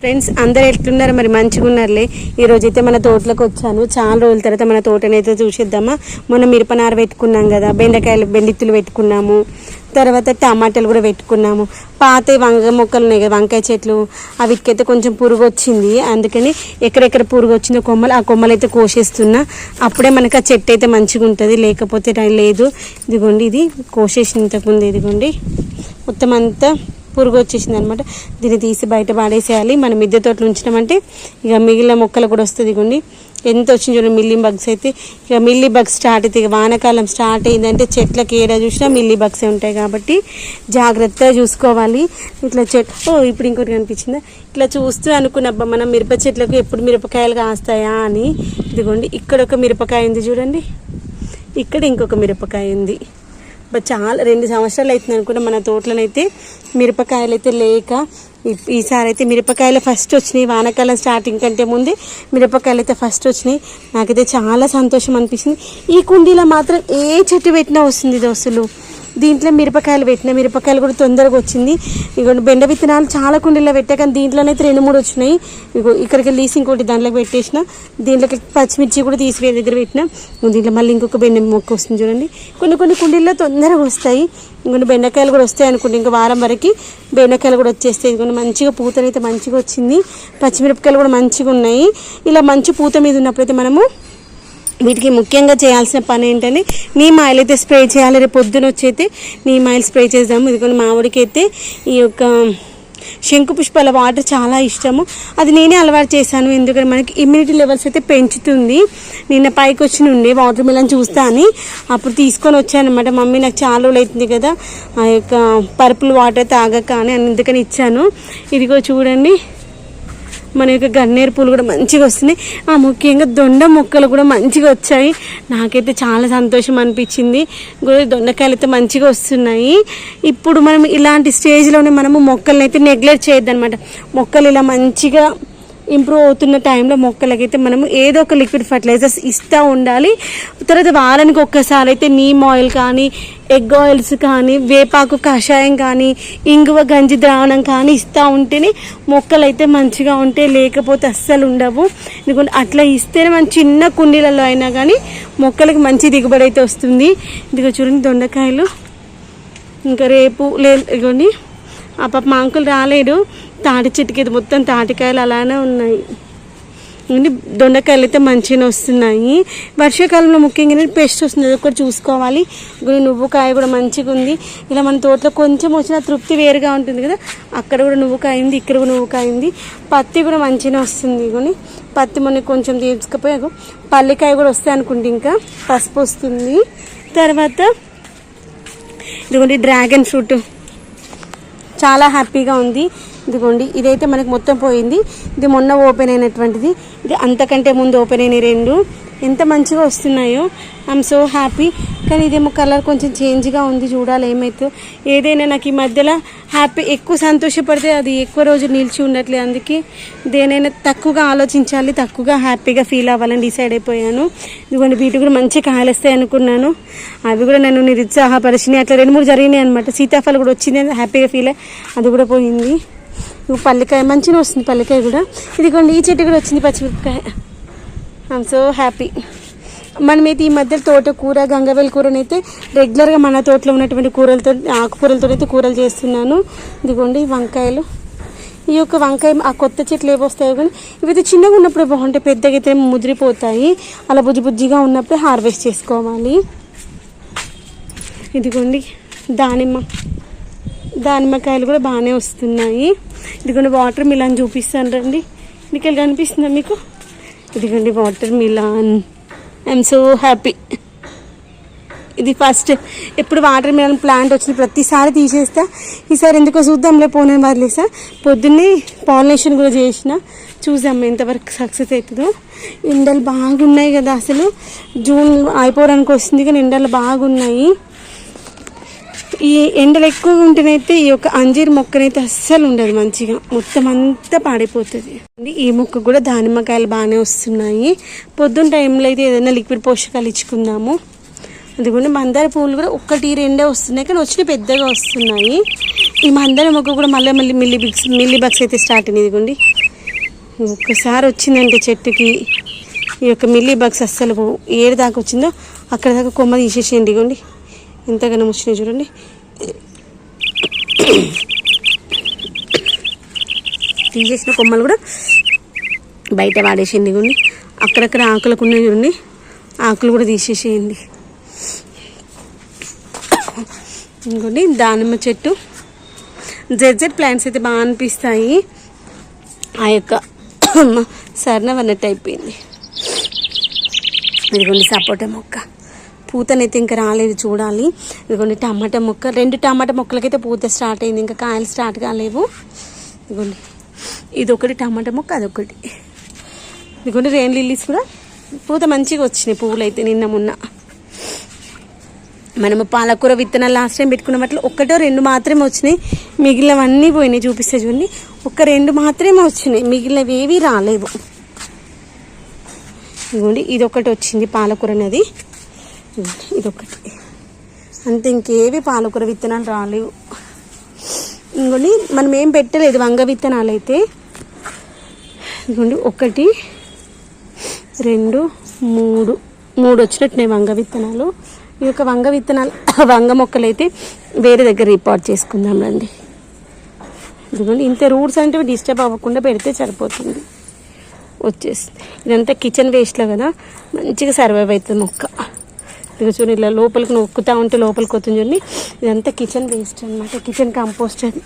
Friends అందరు ఎట్లున్నారు? మరి మంచిగా ఉన్నారులే. ఈరోజు అయితే మన తోటలోకి వచ్చాను. చాలా రోజుల తర్వాత మన తోటనైతే చూసేద్దామా. మొన్న మిరపనార పెట్టుకున్నాం కదా, బెండిత్తులు పెట్టుకున్నాము, తర్వాత టమాటాలు కూడా పెట్టుకున్నాము. పాత వంగ మొక్కలు ఉన్నాయి కదా, వంకాయ చెట్లు, వీటికైతే కొంచెం పురుగు వచ్చింది. అందుకని ఎక్కడెక్కడ పురుగు వచ్చిందో కొమ్మలు, ఆ కొమ్మలు అయితే కోసేస్తున్నా. అప్పుడే మనకు ఆ చెట్టు అయితే మంచిగా ఉంటుంది, లేకపోతే లేదు. ఇదిగోండి, ఇది కోసేసిన ఇంతకుముందు. ఇదిగోండి మొత్తం అంతా పురుగు వచ్చేసింది అనమాట. దీన్ని తీసి బయట పాడేసేయాలి. మనం మిద్దె తోటలు ఉంచినామంటే ఇక మిగిలిన మొక్కలు కూడా వస్తుంది. ఇదిగోండి ఎంత వచ్చింది చూడండి. మిల్లీ బగ్స్ అయితే ఇక మిల్లీ బగ్స్ స్టార్ట్ అవుతాయి. ఇక వానాకాలం స్టార్ట్ అయిందంటే చెట్లకి ఏడా చూసినా మిల్లీ బగ్సే ఉంటాయి కాబట్టి జాగ్రత్తగా చూసుకోవాలి. ఇట్లా చెట్టు ఇప్పుడు ఇంకోటి కనిపించిందా, ఇట్లా చూస్తూ అనుకున్నబ్బా మనం మిరప చెట్లకు ఎప్పుడు మిరపకాయలు కాస్తాయా అని. ఇదిగోండి ఇక్కడ ఒక మిరపకాయ ఉంది చూడండి, ఇక్కడ ఇంకొక మిరపకాయ ఉంది. చాలా 2 సంవత్సరాలు అవుతుంది అనుకుంటే మన తోటలోనైతే మిరపకాయలు అయితే లేక, ఈసారి అయితే మిరపకాయలు ఫస్ట్ వచ్చినాయి. వానాకాలం స్టార్టింగ్ కంటే ముందే మిరపకాయలు అయితే ఫస్ట్ వచ్చినాయి. నాకైతే చాలా సంతోషం అనిపించింది. ఈ కుండీలో మాత్రం ఏ చెట్టు పెట్టినా వస్తుంది దోస్తులు. దీంట్లో మిరపకాయలు మిరపకాయలు కూడా తొందరగా వచ్చింది. ఇక బెండ విత్తనాలు చాలా కుండీలో పెట్టా, కానీ దీంట్లోనైతే 2-3 వచ్చినాయి. ఇగో ఇక్కడికి తీసి ఇంకోటి దాంట్లోకి పెట్టేసిన. దీంట్లోకి పచ్చిమిర్చి కూడా తీసి వేరే దగ్గర పెట్టినా. దీంట్లో మళ్ళీ ఇంకొక బెండ మొక్క వస్తుంది చూడండి. కొన్ని కుండీల్లో తొందరగా వస్తాయి. ఇంకొన్ని బెండకాయలు కూడా వస్తాయి అనుకోండి. ఇంకా వారం వరకు బెండకాయలు కూడా వచ్చేస్తాయి. ఇంకొన్ని మంచిగా పూతనైతే మంచిగా వచ్చింది. పచ్చిమిరపకాయలు కూడా మంచిగా ఉన్నాయి. ఇలా మంచి పూత మీద ఉన్నప్పుడైతే మనము వీటికి ముఖ్యంగా చేయాల్సిన పని ఏంటంటే నీమ్ ఆయిల్ అయితే స్ప్రే చేయాలి. రేపు పొద్దున వచ్చి అయితే నీమ్ ఆయిల్ స్ప్రే చేద్దాము. ఇదిగోండి మామిడికి అయితే ఈ యొక్క శంకు పుష్పాల వాటర్ చాలా ఇష్టము. అది నేనే అలవాటు చేశాను, ఎందుకంటే మనకి ఇమ్యూనిటీ లెవెల్స్ అయితే పెంచుతుంది. నిన్న పైకి వచ్చి ఉండే వాటర్ మిలన్ చూస్తా అని అప్పుడు తీసుకొని వచ్చాను అనమాట. మమ్మీ నాకు చాలా రోజులు అవుతుంది కదా ఆ యొక్క పర్పుల్ వాటర్ తాగక అని అందుకని ఇచ్చాను. ఇదిగో చూడండి, మన యొక్క గన్నేరు పూలు కూడా మంచిగా వస్తున్నాయి. ముఖ్యంగా దొండ మొక్కలు కూడా మంచిగా వచ్చాయి. నాకైతే చాలా సంతోషం అనిపించింది. దొండకాయలు అయితే మంచిగా వస్తున్నాయి. ఇప్పుడు మనం ఇలాంటి స్టేజ్లోనే మనము మొక్కల్ని అయితే నెగ్లెక్ట్ చేయొద్దు అనమాట. మొక్కలు ఇలా మంచిగా ఇంప్రూవ్ అవుతున్న టైంలో మొక్కలకైతే మనము ఏదో ఒక లిక్విడ్ ఫర్టిలైజర్స్ ఇస్తూ ఉండాలి. తర్వాత వారానికి ఒక్కసారి అయితే నీమ్ ఆయిల్ కానీ, ఎగ్ ఆయిల్స్ కానీ, వేపాకు కషాయం కానీ, ఇంగువ గంజి ద్రావణం కానీ ఇస్తూ ఉంటేనే మొక్కలు అయితే మంచిగా ఉంటాయి, లేకపోతే అస్సలు ఉండవు. ఎందుకంటే అట్లా ఇస్తేనే మన చిన్న కుండీలలో అయినా కానీ మొక్కలకి మంచి దిగుబడి అయితే వస్తుంది. ఇదిగో చూడండి దొండకాయలు. ఇంకా రేపు ఇదిగోండి ఆ పాప మా అంకుల్ రాలేడు. తాటి చెట్టుకి మొత్తం తాటికాయలు అలానే ఉన్నాయి. దొండకాయలు అయితే మంచిగా వస్తున్నాయి. వర్షాకాలంలో ముఖ్యంగా పెస్ట్ వస్తుంది, అది ఒకటి చూసుకోవాలి. నువ్వుకాయ కూడా మంచిగా ఉంది. ఇలా మన తోటలో కొంచెం వచ్చిన తృప్తి వేరుగా ఉంటుంది కదా. అక్కడ కూడా నువ్వుకాయ ఉంది, ఇక్కడ కూడా నువ్వుకాయ ఉంది. పత్తి కూడా మంచిగా వస్తుంది. కొని పత్తి మొన్న కొంచెం తీసుకుపోయాకు. పల్లికాయ కూడా వస్తాయి అనుకుంటే, ఇంకా పసుపు వస్తుంది. తర్వాత ఇదిగోండి డ్రాగన్ ఫ్రూట్ చాలా హ్యాపీగా ఉంది. ఇదిగోండి ఇదైతే మనకు మొత్తం పోయింది. ఇది మొన్న ఓపెన్ అయినటువంటిది. ఇది అంతకంటే ముందు ఓపెన్ అయిన 2 ఎంత మంచిగా వస్తున్నాయో. I'm so happy. కానీ ఇదేమో కలర్ కొంచెం చేంజ్గా ఉంది, చూడాలి ఏమైతే. ఏదైనా నాకు ఈ మధ్యలో ఎక్కువ సంతోషపడితే అది ఎక్కువ రోజు నిలిచి ఉండట్లేదు. అందుకే దేనైనా తక్కువగా ఆలోచించాలి, తక్కువగా హ్యాపీగా ఫీల్ అవ్వాలని డిసైడ్ అయిపోయాను. ఇదిగోండి వీటి కూడా మంచి కాయలు వస్తాయి అనుకున్నాను, అవి కూడా నన్ను నిరుత్సాహపరిచినాయి. అట్లా 2-3 జరిగినాయి అనమాట. సీతాఫలం కూడా వచ్చింది, హ్యాపీగా ఫీల్ అది కూడా పోయింది. పల్లికాయ మంచిగా వస్తుంది, పల్లికాయ కూడా. ఇదిగోండి ఈ చెట్టు కూడా వచ్చింది పచ్చిమిరపకాయ. I'm so happy. మనమైతే ఈ మధ్య తోటకూర, గంగవేల్ కూరనైతే రెగ్యులర్గా మన తోటలో ఉన్నటువంటి ఆకుకూరలతో అయితే కూరలు చేస్తున్నాను. ఇదిగోండి వంకాయలు. ఈ యొక్క వంకాయ ఆ కొత్త చెట్లు ఏవి వస్తాయో కానీ ఇవైతే చిన్నగా ఉన్నప్పుడే బాగుంటాయి, పెద్దగా అయితే ముదిరిపోతాయి. అలా బుజ్జిగా ఉన్నప్పుడే హార్వెస్ట్ చేసుకోవాలి. ఇదిగోండి దానిమ్మకాయలు కూడా బాగానే వస్తున్నాయి. ఇదిగోండి వాటర్ మిలాన్ చూపిస్తాను రండి. మీకు కనిపిస్తుందా మీకు? ఇదిగోండి watermelon. I'm so happy. ఇది ఫస్ట్ ఎప్పుడు వాటర్ మిలాన్ ప్లాంట్ వచ్చిన ప్రతిసారి తీసేస్తా. ఈసారి ఎందుకో చూద్దాంలే, పోనీ వదిలేసా. పొద్దున్నే పాలినేషన్ కూడా చేసిన, చూద్దాం ఎంతవరకు సక్సెస్ అవుతుందో. ఎండలు బాగున్నాయి కదా, అసలు జూన్ అయిపోవడానికి వస్తుంది కానీ ఎండలు బాగున్నాయి. ఈ ఎండలు ఎక్కువగా ఉంటేనైతే ఈ యొక్క అంజీర్ మొక్కనైతే అస్సలు ఉండదు, మంచిగా మొత్తం అంతా పాడైపోతుంది. ఈ మొక్క కూడా దానిమ్మకాయలు బాగానే వస్తున్నాయి. పొద్దున్న టైంలో అయితే ఏదైనా లిక్విడ్ పోషకాలు ఇచ్చుకుందాము. అదిగోండి మందార పువ్వులు కూడా 1-2 వస్తున్నాయి, కానీ వచ్చిన పెద్దగా వస్తున్నాయి. ఈ మందార మొక్క కూడా మళ్ళీ మిల్లీ బగ్స్ అయితే స్టార్ట్ అయింది. ఇదిగోండి ఒక్కసారి వచ్చిందంటే చెట్టుకి ఈ యొక్క మిల్లీ బగ్స్ అస్సలు ఏడు దాకా వచ్చిందో అక్కడ దాకా కొమ్మ తీసేసేయండి. ఇగోండి ఎంతగానో వచ్చినాయి చూడండి. తీసేసిన కొమ్మలు కూడా బయట వాడేసేయండి. ఇగోండి అక్కడక్కడ ఆకులకు ఉన్నాయి చూడండి, ఆకులు కూడా తీసేసేయండి. ఇంకోండి దానిమ్మ చెట్టు, జెడ్ ప్లాంట్స్ అయితే బాగా అనిపిస్తాయి. ఆ యొక్క సర్ణం అన్నట్టు అయిపోయింది. ఇదిగోండి సపోటా మొక్క పూతనైతే ఇంకా రాలేదు, చూడాలి. ఇదిగోండి టమాటా మొక్క, 2 టమాటా మొక్కలకైతే పూత స్టార్ట్ అయింది, ఇంకా కాయలు స్టార్ట్ కాలేవు. ఇదిగోండి ఇదొకటి టమాటా మొక్క, అదొకటి. ఇదిగోండి రెయిన్ లిల్లీస్ కూడా పూత మంచిగా వచ్చినాయి, పువ్వులు అయితే నిన్న మొన్న. మనము పాలకూర విత్తనాలు లాస్ట్ టైం పెట్టుకున్న వాటిలో 1-2 మాత్రమే వచ్చినాయి, మిగిలినవన్నీ పోయినాయి. చూపిస్తే చూడండి, 1-2 మాత్రమే వచ్చినాయి, మిగిలినవి ఏవి రాలేవు. ఇదిగోండి ఇదొకటి వచ్చింది పాలకూర అనేది, ఇదొకటి అంతే, ఇంకేవి పాలకూర విత్తనాలు రాలేవు. ఇంకోండి మనం ఏం పెట్టలేదు వంగ విత్తనాలు అయితే. ఇదిగోండి 1 2 3 వచ్చినట్టున్నాయి వంగ విత్తనాలు. ఈ యొక్క వంగ విత్తనాలు వంగ మొక్కలు అయితే వేరే దగ్గర రిపోర్ట్ చేసుకుందాం రండి. ఇదిగోండి ఇంత రూట్స్ అంటే డిస్టర్బ్ అవ్వకుండా పెడితే సరిపోతుంది, వచ్చేస్తుంది. ఇదంతా కిచెన్ వేస్ట్లో కదా, మంచిగా సర్వైవ్ అవుతుంది మొక్క. ఇక చూడండి ఇలా లోపలికి నొక్కుతూ ఉంటే లోపలికి వస్తుంది చూడండి. ఇదంతా కిచెన్ వేస్ట్ అనమాట, కిచెన్ కంపోస్ట్ అది,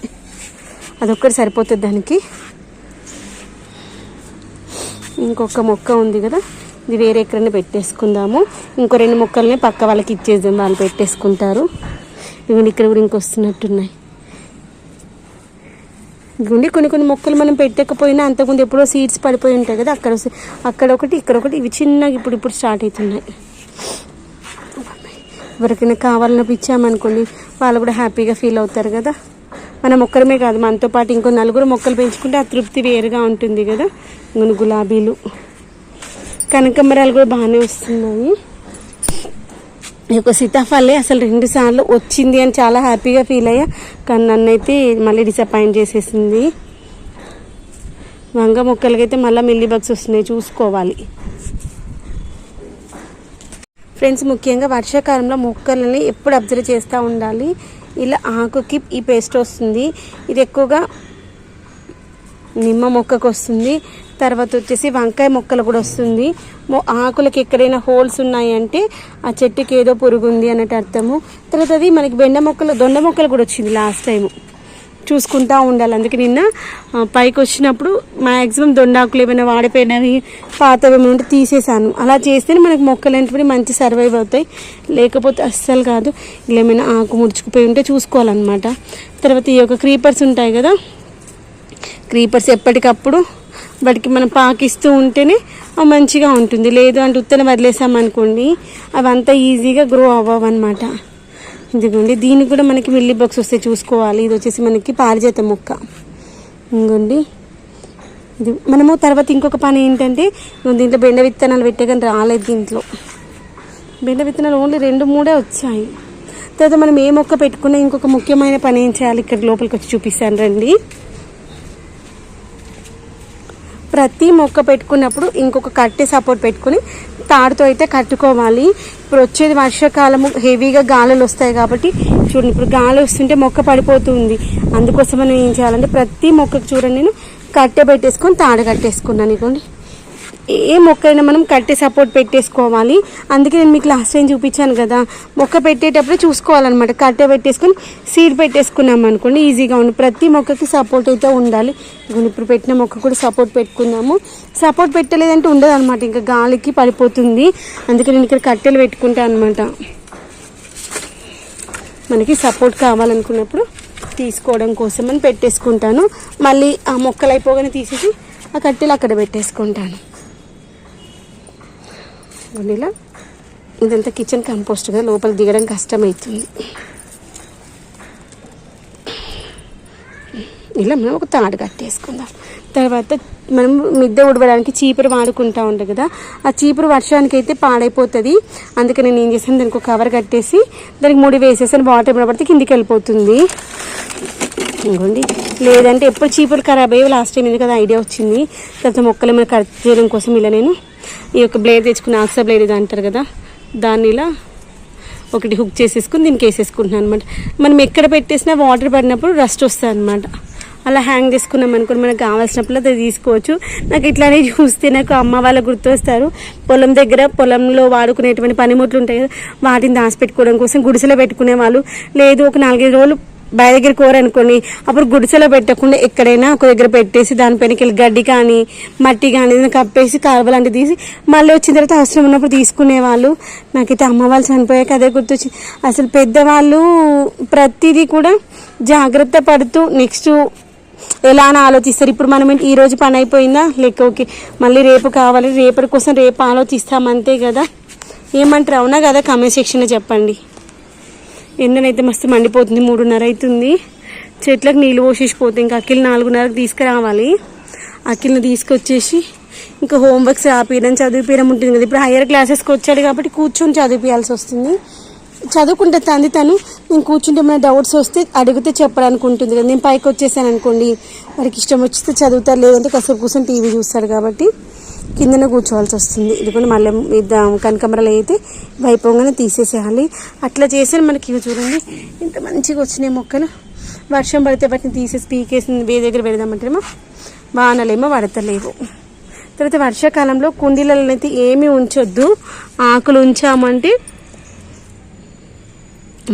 అదొక్కటి సరిపోతుంది దానికి. ఇంకొక మొక్క ఉంది కదా, ఇది వేరే ఎక్కడైనా పెట్టేసుకుందాము. ఇంకో 2 మొక్కల్ని పక్క వాళ్ళకి ఇచ్చేద్దాం, వాళ్ళు పెట్టేసుకుంటారు. ఇదిగోండి ఇక్కడ కూడా ఇంకొస్తున్నట్టున్నాయి. ఇదిగోండి కొన్ని మొక్కలు మనం పెట్టకపోయినా అంతకుముందు ఎప్పుడో సీడ్స్ పడిపోయి ఉంటాయి కదా, అక్కడ ఒకటి ఇక్కడ ఒకటి, ఇవి చిన్నగా ఇప్పుడు స్టార్ట్ అవుతున్నాయి. ఎవరికైనా కావాలన్నప్పుడు ఇచ్చామనుకోండి, వాళ్ళు కూడా హ్యాపీగా ఫీల్ అవుతారు కదా. మనం ఒక్కరమే కాదు, మనతో పాటు ఇంకో 4 మొక్కలు పెంచుకుంటే ఆ తృప్తి వేరుగా ఉంటుంది కదా. ఇంకొన్ని గులాబీలు, కనకంబరాలు కూడా బాగానే వస్తున్నాయి. ఈ యొక్క సీతాఫలే అసలు 2 సార్లు వచ్చింది అని చాలా హ్యాపీగా ఫీల్ అయ్యా, కానీ నన్నైతే మళ్ళీ డిసప్పాయింట్ చేసేసింది. వంగ మొక్కలకైతే మళ్ళీ మిల్లీ బగ్స్ వస్తున్నాయి, చూసుకోవాలి ఫ్రెండ్స్. ముఖ్యంగా వర్షాకాలంలో మొక్కలని ఎప్పుడు అబ్జర్వ్ చేస్తూ ఉండాలి. ఇలా ఆకుకి ఈ పేస్ట్ వస్తుంది, ఇది ఎక్కువగా నిమ్మ మొక్కకు వస్తుంది. తర్వాత వచ్చేసి వంకాయ మొక్కలు కూడా వస్తుంది. ఆకులకు ఎక్కడైనా హోల్స్ ఉన్నాయంటే ఆ చెట్టుకి ఏదో పురుగు ఉంది అన్నట్టు అర్థము. తర్వాత అది మనకి దొండ మొక్కలు కూడా వచ్చింది లాస్ట్ టైము, చూసుకుంటూ ఉండాలి. అందుకే నిన్న పైకి వచ్చినప్పుడు మ్యాక్సిమం దొండాకులు ఏమైనా వాడిపోయినవి పాతవి ఏమైనా ఉంటే తీసేసాను. అలా చేస్తేనే మనకి మొక్కలు ఏంటంటే మంచి సర్వైవ్ అవుతాయి, లేకపోతే అస్సలు కాదు. ఇలా ఏమైనా ఆకు ముడుచుకుపోయి ఉంటే చూసుకోవాలన్నమాట. తర్వాత ఈ యొక్క క్రీపర్స్ ఉంటాయి కదా, క్రీపర్స్ ఎప్పటికప్పుడు వాటికి మనం పాకిస్తూ ఉంటేనే మంచిగా ఉంటుంది. లేదు అంటే ఉత్తన వదిలేసామనుకోండి అవంతా ఈజీగా గ్రో అవ్వవన్నమాట. ఇదిగోండి దీనికి కూడా మనకి మిల్లీ బగ్స్ వస్తే చూసుకోవాలి. ఇది వచ్చేసి మనకి పారిజాత మొక్క. ఇంకోండి ఇది మనము తర్వాత ఇంకొక పని ఏంటంటే, దీంట్లో బెండ విత్తనాలు పెట్టే కానీ రాలేదు. దీంట్లో బెండ విత్తనాలు ఓన్లీ 2-3 వచ్చాయి. తర్వాత మనం ఏ మొక్క పెట్టుకున్నా ఇంకొక ముఖ్యమైన పని ఏం చేయాలి, ఇక్కడ లోపలికి వచ్చి చూపిస్తాను రండి. ప్రతి మొక్క పెట్టుకున్నప్పుడు ఇంకొక కట్టె సపోర్ట్ పెట్టుకుని తాడుతో అయితే కట్టుకోవాలి. ఇప్పుడు వచ్చేది వర్షాకాలము, హెవీగా గాలులు వస్తాయి కాబట్టి చూడండి, ఇప్పుడు గాలి వస్తుంటే మొక్క పడిపోతుంది. అందుకోసం మనం ఏం చేయాలంటే ప్రతి మొక్కకు చూడండి నేను కట్టె పెట్టేసుకొని తాడు కట్టేసుకున్నాను. ఇదిగోండి ఏ మొక్క అయినా మనం కట్టె సపోర్ట్ పెట్టేసుకోవాలి. అందుకే నేను మీకు లాస్ట్ టైం చూపించాను కదా, మొక్క పెట్టేటప్పుడే చూసుకోవాలన్నమాట. కట్టె పెట్టేసుకొని సీడ్ పెట్టేసుకున్నాం అనుకోండి ఈజీగా ఉంది. ప్రతి మొక్కకి సపోర్ట్ అయితే ఉండాలి. ఇప్పుడు పెట్టిన మొక్క కూడా సపోర్ట్ పెట్టుకుందాము. సపోర్ట్ పెట్టలేదంటే ఉండదు అనమాట, ఇంకా గాలికి పడిపోతుంది. అందుకే నేను ఇక్కడ కట్టెలు పెట్టుకుంటాను అనమాట. మనకి సపోర్ట్ కావాలనుకున్నప్పుడు తీసుకోవడం కోసం అని పెట్టేసుకుంటాను. మళ్ళీ ఆ మొక్కలు అయిపోగానే తీసేసి ఆ కట్టెలు అక్కడ పెట్టేసుకుంటాను. ఇలా ఇదంతా కిచెన్ కంపోస్ట్ కదా, లోపల దిగడం కష్టమవుతుంది. ఇలా మనం ఒక తాడు కట్టేసుకుందాం. తర్వాత మనం మిద్దె ఉడవడానికి చీపురు వాడుకుంటూ ఉంటాం కదా, ఆ చీపురు వర్షానికి అయితే పాడైపోతుంది. అందుకే నేను ఏం చేశాను, దానికి ఒక కవర్ కట్టేసి దానికి ముడి వేసేసాను. వాటర్ ఏమైనా పడితే కిందికి వెళ్ళిపోతుంది. ఇంకోండి లేదంటే ఎప్పుడు చీపులు ఖరాబ్ అయ్యి లాస్ట్ టైం ఎందుకు కదా ఐడియా వచ్చింది. తర్వాత మొక్కలు ఏమైనా కట్ చేయడం కోసం ఇలా నేను ఈ యొక్క బ్లేడ్ తెచ్చుకున్న ఆక్సా బ్లేడ్ ఇది అంటారు కదా, దాన్ని ఇలా ఒకటి హుక్ చేసేసుకుని దీనికి వేసేసుకుంటున్నాను అనమాట. మనం ఎక్కడ పెట్టేసినా వాటర్ పడినప్పుడు రస్ట్ వస్తుంది అనమాట. అలా హ్యాంగ్ చేసుకున్నాం అనుకోండి, మనకు కావాల్సినప్పుడు అది తీసుకోవచ్చు. నాకు ఇట్లానే చూస్తే నాకు అమ్మ వాళ్ళు గుర్తొస్తారు. పొలం దగ్గర పొలంలో వాడుకునేటువంటి పనిముట్లు ఉంటాయి కదా, వాటిని దాచిపెట్టుకోవడం కోసం గుడిసెలో పెట్టుకునే వాళ్ళు. లేదు ఒక 4-5 రోజులు బయ దగ్గర కోరనుకోండి, అప్పుడు గుడిసెలో పెట్టకుండా ఎక్కడైనా ఒక దగ్గర పెట్టేసి దానిపైనకి వెళ్ళి గడ్డి కానీ మట్టి కానీ కప్పేసి కాలువ లాంటివి తీసి మళ్ళీ వచ్చిన తర్వాత అవసరం ఉన్నప్పుడు తీసుకునేవాళ్ళు. నాకైతే అమ్మ వాళ్ళు చనిపోయాక అదే గుర్తొచ్చింది. అసలు పెద్దవాళ్ళు ప్రతిదీ కూడా జాగ్రత్త పడుతూ నెక్స్ట్ ఎలా అని ఆలోచిస్తారు. ఇప్పుడు మనం ఈ రోజు పని అయిపోయిందా లేక ఓకే మళ్ళీ రేపు కావాలి, రేపటి కోసం రేపు ఆలోచిస్తామంతే కదా. ఏమంటారు, అవునా కదా? కామెంట్ సెక్షన్లో చెప్పండి. ఎండనైతే మస్తు మండిపోతుంది. 3:30 అవుతుంది. చెట్లకు నీళ్ళు పోసేసిపోతే ఇంకా అఖిల్ 4:30కి తీసుకురావాలి. అఖిల్ని తీసుకొచ్చేసి ఇంకా హోంవర్క్స్ ఆపియడం చదివిపించడం ఉంటుంది కదా. ఇప్పుడు హయ్యర్ క్లాసెస్కి వచ్చాడు కాబట్టి కూర్చొని చదివిపించాల్సి వస్తుంది. చదువుకుంటే తను నేను కూర్చుంటే ఏమైనా డౌట్స్ వస్తే అడిగితే చెప్పడానికి ఉంటుంది కదా. నేను పైకి వచ్చేసాను అనుకోండి, వాడికి ఇష్టం వచ్చితే చదువుతారు, లేదంటే కాసేపు కూర్చొని టీవీ చూస్తాడు కాబట్టి కిందనే కూర్చోవాల్సి వస్తుంది. ఇదిగోండి మళ్ళీ కనకాంబరాలు అయితే వైపోగానే తీసేసేయాలి. అట్లా చేస్తే మనకి చూడండి ఇంత మంచిగా వచ్చినాయి మొక్కలు. వర్షం పడితే వాటిని తీసేసి పీకేసి వేరే దగ్గర పెడదామంటేమో వానలేమో పడతలేవు. తర్వాత వర్షాకాలంలో కుండీలలో అయితే ఏమీ ఉంచొద్దు. ఆకులు ఉంచామంటే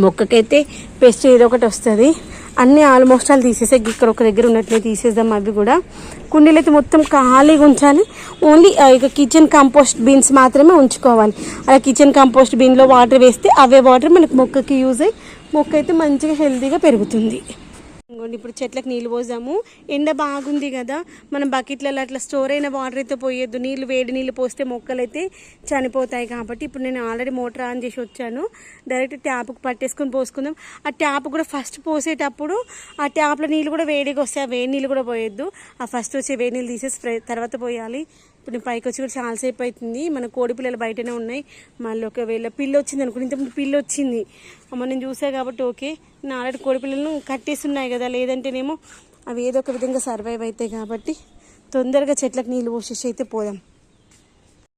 మొక్కకైతే పెస్ట్ ఏదో ఒకటి వస్తుంది. అన్నీ ఆల్మోస్ట్ వాళ్ళు తీసేసే ఇక్కడ ఒక దగ్గర ఉన్నట్లే తీసేద్దాం. అవి కూడా కుండీలు అయితే మొత్తం ఖాళీగా ఉంచాలి. ఓన్లీ ఇక కిచెన్ కంపోస్ట్ బిన్స్ మాత్రమే ఉంచుకోవాలి. అలా కిచెన్ కంపోస్ట్ బిన్లో వాటర్ వేస్తే అవే వాటర్ మనకు మొక్కకి యూజ్ అయ్యి మొక్క అయితే మంచిగా హెల్తీగా పెరుగుతుంది. ఇంకోండి ఇప్పుడు చెట్లకు నీళ్ళు పోసాము. ఎండ బాగుంది కదా, మనం బకెట్లలో అట్లా స్టోర్ అయిన వాటర్ అయితే పోయొద్దు. నీళ్ళు వేడి నీళ్ళు పోస్తే మొక్కలు అయితే చనిపోతాయి. కాబట్టి ఇప్పుడు నేను ఆల్రెడీ మోటార్ ఆన్ చేసి వచ్చాను. డైరెక్ట్ ట్యాప్కి పట్టేసుకొని పోసుకుందాం. ఆ ట్యాప్ కూడా ఫస్ట్ పోసేటప్పుడు ఆ ట్యాప్లో నీళ్ళు కూడా వేడిగా వస్తాయి. ఆ వేడి నీళ్ళు కూడా పోయొద్దు. ఆ ఫస్ట్ వచ్చే వేడి నీళ్ళు తీసేసి తర్వాత పోయాలి. ఇప్పుడు నేను పైకి వచ్చి కూడా చాలాసేపు అవుతుంది. మన కోడి పిల్లలు బయటనే ఉన్నాయి. మళ్ళీ ఒకవేళ పిల్లి వచ్చింది అనుకుని, ఇంతకుముందు పిల్లి వచ్చింది అమ్మ నేను చూసాను కాబట్టి ఓకే. నేను ఆల్రెడీ కోడి పిల్లలను కట్టేసి ఉన్నాయి కదా, లేదంటేనేమో అవి ఏదో ఒక విధంగా సర్వైవ్ అవుతాయి. కాబట్టి తొందరగా చెట్లకు నీళ్ళు పోసేసి అయితే పోదాం.